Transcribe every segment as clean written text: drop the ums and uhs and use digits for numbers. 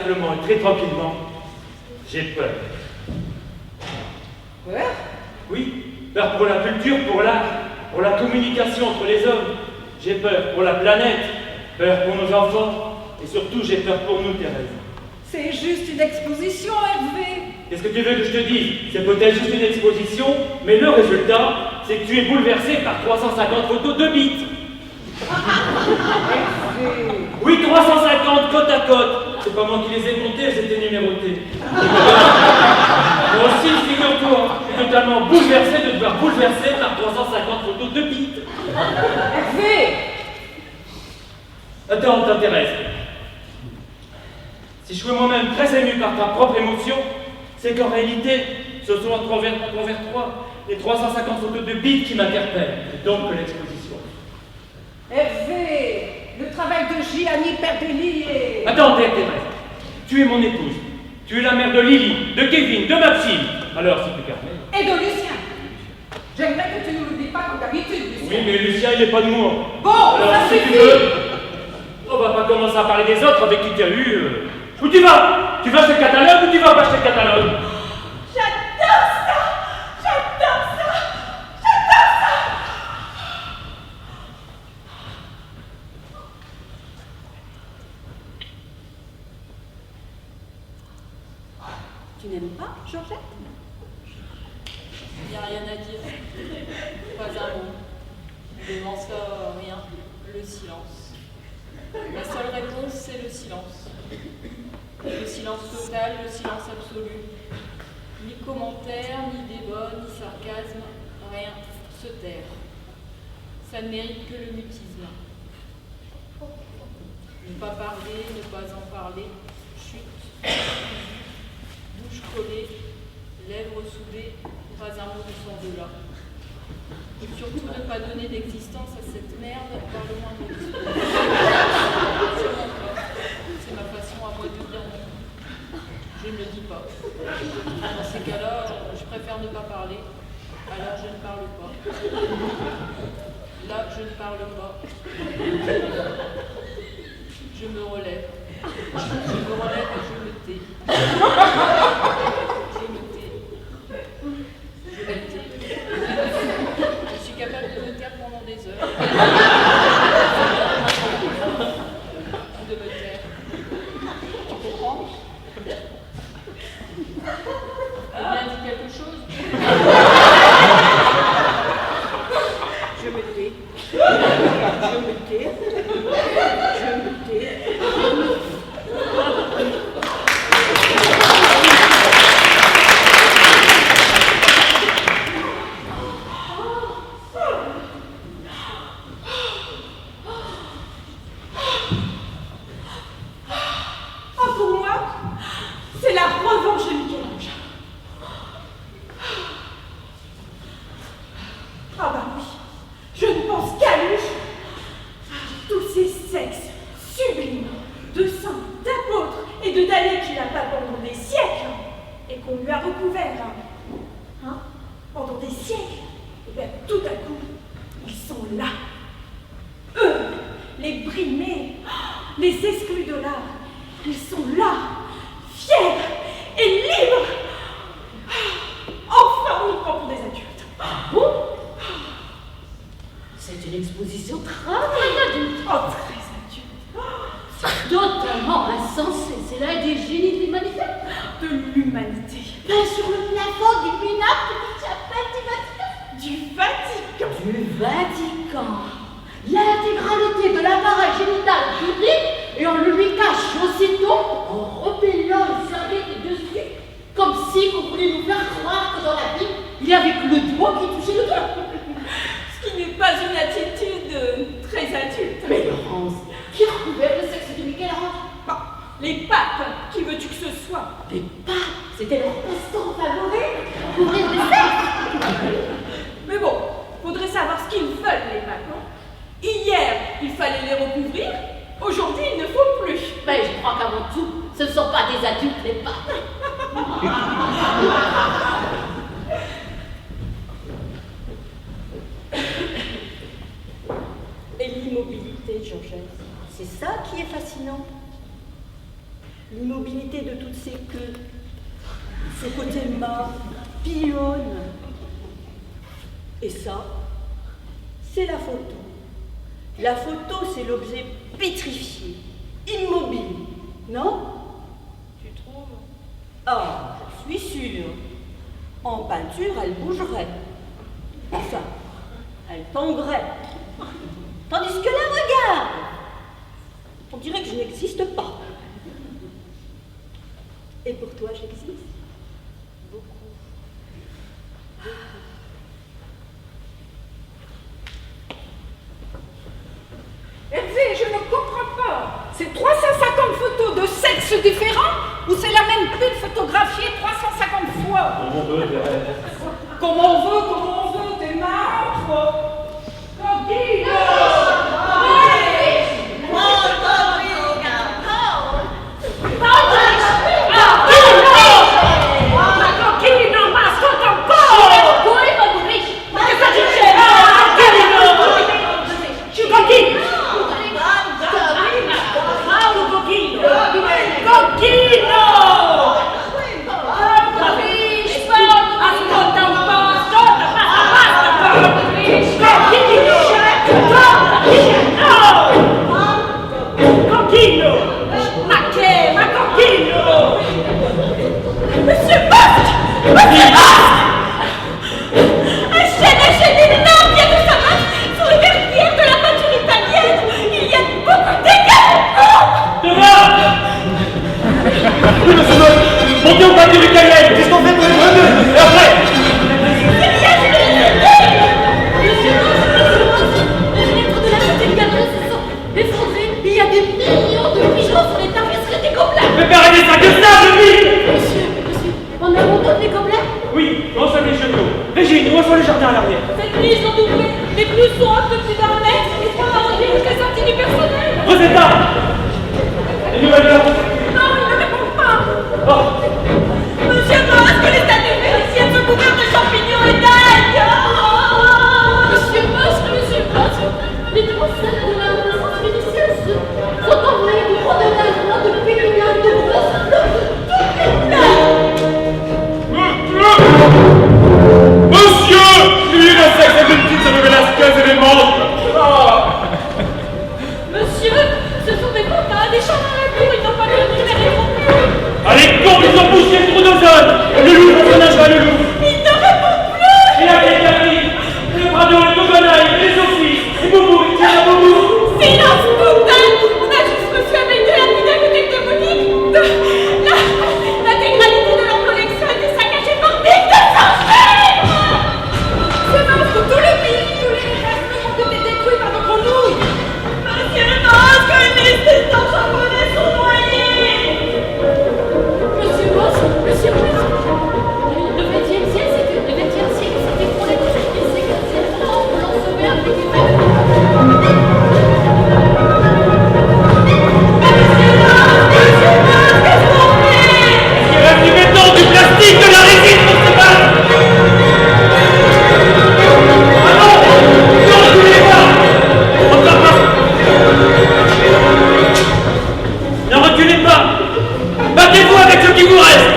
simplement et très tranquillement, j'ai peur. Peur? Oui, peur pour la culture, pour l'art, pour la communication entre les hommes. J'ai peur pour la planète, peur pour nos enfants, et surtout j'ai peur pour nous, Thérèse. C'est juste une exposition, Hervé. Qu'est-ce que tu veux que je te dise? C'est peut-être juste une exposition, mais le résultat, c'est que tu es bouleversé par 350 photos de bites. Oui, 350 côte à côte. C'est pas moi qui les ai comptées, elles étaient numérotées. Moi aussi, figure-toi, je suis totalement bouleversé de devoir bouleverser par 350 photos de bites. Hervé! Attends, Thérèse. Si je suis moi-même très ému par ta propre émotion, c'est qu'en réalité, ce sont à travers les 350 photos de bites qui m'interpellent, et donc l'exposition. Hervé! Le travail de Gianni Perdelli est... Attends, Thérèse. Tu es mon épouse. Tu es la mère de Lily, de Kevin, de Maxime. Alors, c'est plus carré. Et de Lucien. J'aimerais que tu ne l'oublies pas comme d'habitude, Lucien. Oui, mais Lucien, il n'est pas de moi. Bon, alors, ça si tu suffit. veux, on va pas commencer à parler des autres avec qui tu as eu. Où tu vas? Tu vas chez le catalogue ou tu vas pas chez le catalogue? J'adore ça! J'adore ça! J'adore ça! Tu n'aimes pas, Georgette? Il n'y a rien à dire. Pas un mot. Devant ça, rien. Le silence. La seule réponse, c'est le silence. Le silence total, le silence absolu. Ni commentaire, ni débat, ni sarcasme, rien. Se taire. Ça ne mérite que le mutisme. Ne pas parler, ne pas en parler. Chute. Bouche collée, lèvres soudées, pas un mot de son delà. Et surtout ne pas donner d'existence à cette merde par le moindre discours. C'est ma façon à moi de dire non. Je ne le dis pas. Dans ces cas-là, je préfère ne pas parler, alors je ne parle pas. Là, je ne parle pas. Je me relève. Je me relève et je me tais. Je me tais. Je me tais. Je suis capable de me taire pendant des heures. De me taire. Tu comprends? T'as bien dit quelque chose? Je me tais. Je me tais. Je me tais. Ah, pour moi, c'est la revanche de Michel-Ange. Ah bah oui, je ne pense qu'à lui. Tous ces sexes sublimes, de saints, d'apôtres et de damnés qu'il n'a pas pendant des siècles et qu'on lui a recouvert. Hein, pendant des siècles, et bien tout à coup, ils sont là. Eux, les brimés, les exclus de l'art, ils sont là, fiers et libres. Enfin, on nous prend pour des adultes. Ah bon? C'est une exposition très adulte. Oh, très adulte. C'est totalement insensé. C'est là des génies de l'humanité. De l'humanité. Peint sur le plafond du minacle de chapelle du Vatican. Du Vatican. Du Vatican. L'intégralité de l'appareil génital public et on le lui cache aussitôt en repellant une serviette dessus, comme si vous voulez nous faire croire que dans la Bible, il y avait que le doigt qui touchait le cœur. Ce qui n'est pas une attitude très adulte. Mais Laurence, qui a recouvert le sexe de Michel-Ange? Bon, les papes, qui veux-tu que ce soit? Les papes, c'était leur passe-temps favori, couvrir le sexe. Mais bon, faudrait savoir ce qu'ils veulent, les papes, non? Hier, il fallait les recouvrir. Aujourd'hui, il ne faut plus. Mais je crois qu'avant tout, ce ne sont pas des adultes, les papes. Et l'immobilité, Georgette, c'est ça qui est fascinant. l'immobilité de toutes ces queues, ce côté mât, pillonne. Et ça, c'est la photo. La photo, c'est l'objet pétrifié, immobile, non? Tu trouves? Ah, je suis sûre. En peinture, elle bougerait. Enfin, elle tanguerait. Tandis que là, regarde, on dirait que je n'existe pas. Et pour toi, j'existe? Beaucoup. Hervé, je ne comprends pas. C'est 350 photos de sexes différents ou c'est la même pull photographiée 350 fois? Comme on veut, Thérèse. Comme on veut, t'es marre. Montez au peinture italienne. Qu'est-ce qu'on fait pour les deux? Et après? Les fenêtres de la côté de galerie se sont effondrées. Il y a des millions de pigeons sur les tapisseries des gobelins. Mais faire des sacs de sable, lui! Monsieur, on abandonne les gobelins? Oui, on s'en les chevaux. Régine, où sont les jardins à l'arrière? Cette nuit, ils sont doublés. Les plus sont hautes de plus d'un mètre et sont arrondis jusqu'à sortie du personnel. Rosetta! Les nouvelles là? Non, ils ne répondent pas. Oh! Monsieur Masque, les années vénitiennes se couvrent de champignons et d'ail. Monsieur Masque, les transects de la Renaissance vénitienne sont envoyés du roi de l'Allemand depuis qu'il y a de grosses flottes de toutes les couleurs. Monsieur! Lui, le sexe est une petite se velasquez et les manches! Monsieur, ce sont des photos, des champs dans la cour, ils n'ont pas de numéro. Allez, cours, ils ont poussé le trou d'ozone! Le loup, personnage va le loup! Ils ne répondent plus. Et la vieille Catherine! Le Prado, le Gogonaï, les Sophies! Et Boubou, il tient à Boubou! Silence, boutin. On a juste reçu avec de la bibliothèque de Monique. L'intégralité de leur collection a été saccagée par des sorcières. C'est notre tout le pays, tous les restes ont été détruits par notre nouille. Monsieur Masque, les résistants japonais sont noyés. Monsieur Masque, le 20e siècle, c'était pour les couches qui s'écartaient. On l'en sauvait avec des Il reste du béton, du plastique, de la résine pour se battre! Ah non! Ne reculez pas! Encore pas! Ne reculez pas! Battez-vous avec ce qui vous reste!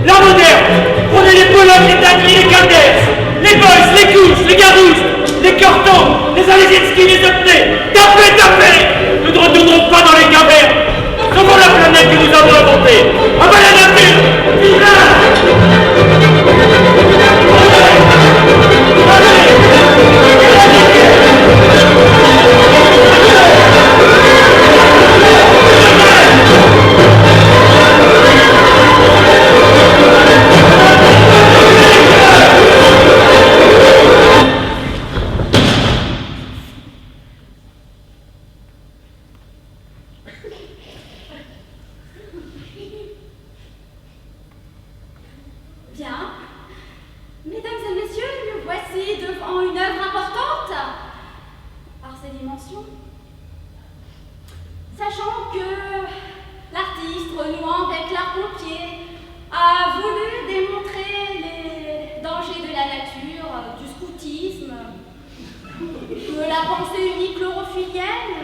La moderne! Prenez les pelotes, les taglis, les calders! Les boys, les couches, les garousses, les cortons, les Alezinski, les apnées! Tapez, tapez! Nous ne retournerons pas dans les cavernes! Sauvons la planète que nous avons inventée! À bas la nature! Bien. Mesdames et messieurs, nous voici devant une œuvre importante par ses dimensions. Sachant que l'artiste, renouant avec l'art-pompier, a voulu démontrer les dangers de la nature, du scoutisme, de la pensée unique chlorophyllienne,